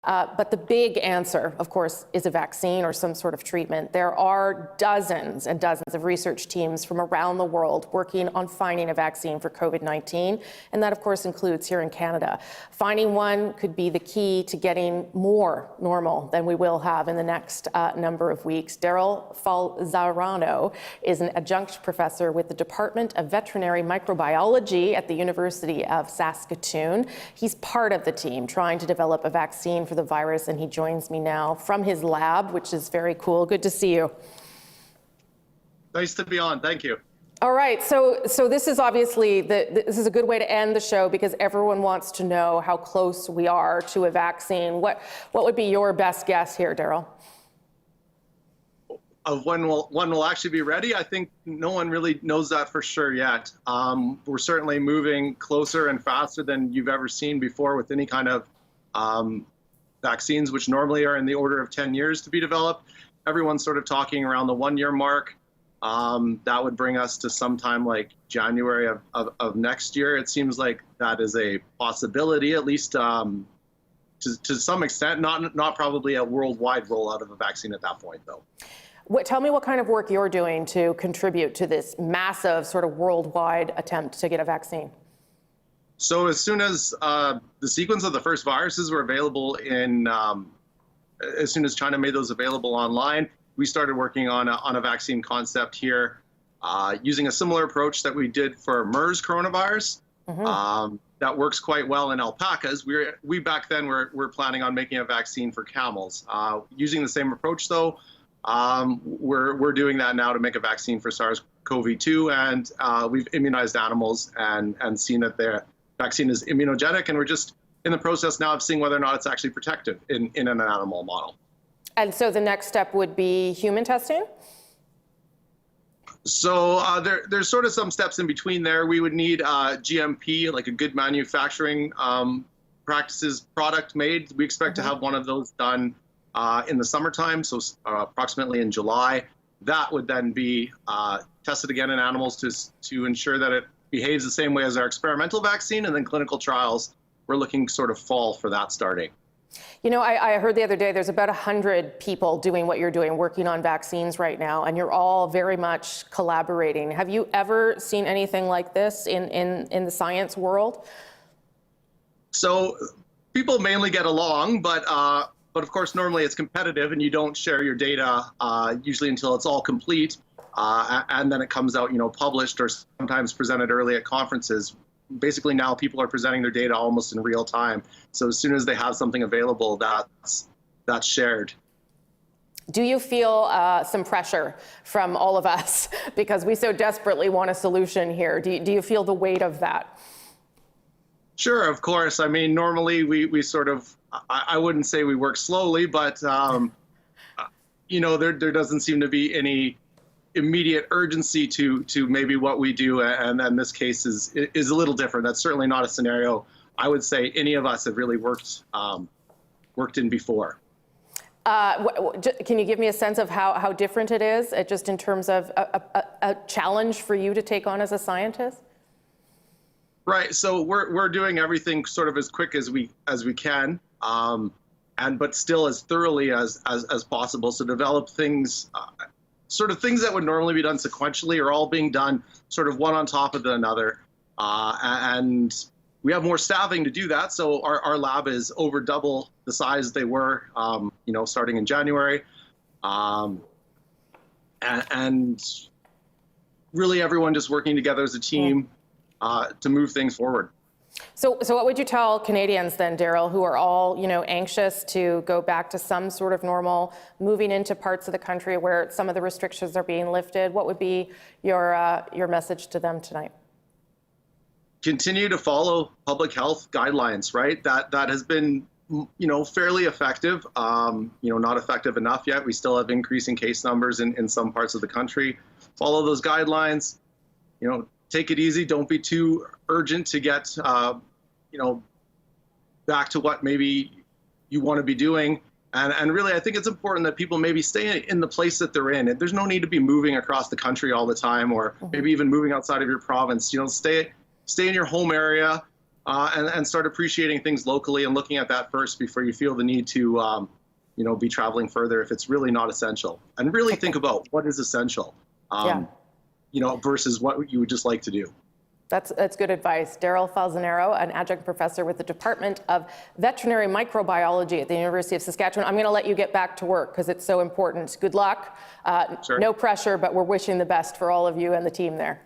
But the big answer, of course, is a vaccine or some sort of treatment. There are dozens and dozens of research teams from around the world working on finding a vaccine for COVID-19, and that, of course, includes here in Canada. Finding one could be the key to getting more normal than we will have in the next number of weeks. Darryl Falzarano is an adjunct professor with the Department of Veterinary Microbiology at the University of Saskatoon. He's part of the team trying to develop a vaccine for the virus, and he joins me now from his lab, which is very cool. Good to see you. Nice to be on. Thank you. All right. So this is obviously this is a good way to end the show because everyone wants to know how close we are to a vaccine. What would be your best guess here, Darryl? Of when will actually be ready? I think no one really knows that for sure yet. We're certainly moving closer and faster than you've ever seen before with any kind of vaccines, which normally are in the order of 10 years to be developed. Everyone's sort of talking around the 1-year mark. That would bring us to sometime like January of next year. It seems like that is a possibility, at least to some extent, not probably a worldwide rollout of a vaccine at that point, though. Tell me what kind of work you're doing to contribute to this massive sort of worldwide attempt to get a vaccine. So as soon as the sequence of the first viruses were available as soon as China made those available online, we started working on a vaccine concept here using a similar approach that we did for MERS coronavirus. That works quite well in alpacas. We back then were planning on making a vaccine for camels. Using the same approach though, we're doing that now to make a vaccine for SARS-CoV-2, and we've immunized animals and seen that their vaccine is immunogenic, and we're just in the process now of seeing whether or not it's actually protective in an animal model. And so the next step would be human testing? So there's sort of some steps in between there. We would need GMP, like a good manufacturing practices product made. We expect to have one of those done in the summertime, so approximately in July. That would then be tested again in animals to ensure that it behaves the same way as our experimental vaccine, and then clinical trials, we're looking sort of fall for that starting. You know, I heard the other day there's about 100 people doing what you're doing, working on vaccines right now, and you're all very much collaborating. Have you ever seen anything like this in the science world? So people mainly get along, but of course, normally it's competitive and you don't share your data usually until it's all complete. And then it comes out, published or sometimes presented early at conferences. Basically now people are presenting their data almost in real time. So as soon as they have something available, that's shared. Do you feel some pressure from all of us because we so desperately want a solution here? Do you feel the weight of that? Sure, of course. I mean, normally we sort of, I wouldn't say we work slowly, but there doesn't seem to be any immediate urgency to maybe what we do, and then this case is a little different. That's certainly not a scenario I would say any of us have really worked in before. Can you give me a sense of how different it is, just in terms of a challenge for you to take on as a scientist? Right. So we're doing everything sort of as quick as we can, but still as thoroughly as possible. So develop things. Sort of things that would normally be done sequentially are all being done sort of one on top of another. And we have more staffing to do that. So our lab is over double the size they were, starting in January. And really everyone just working together as a team to move things forward. So what would you tell Canadians then, Darryl, who are all, anxious to go back to some sort of normal, moving into parts of the country where some of the restrictions are being lifted? What would be your message to them tonight? Continue to follow public health guidelines, right? That has been, fairly effective. Not effective enough yet. We still have increasing case numbers in some parts of the country. Follow those guidelines. Take it easy. Don't be too urgent to get, back to what maybe you want to be doing. And really, I think it's important that people maybe stay in the place that they're in. There's no need to be moving across the country all the time, or maybe even moving outside of your province. Stay in your home area. and start appreciating things locally and looking at that first before you feel the need to, be traveling further if it's really not essential. And really think about what is essential, versus what you would just like to do. That's good advice. Darryl Falzarano, an adjunct professor with the Department of Veterinary Microbiology at the University of Saskatchewan. I'm going to let you get back to work because it's so important. Good luck. Sure. No pressure, but we're wishing the best for all of you and the team there.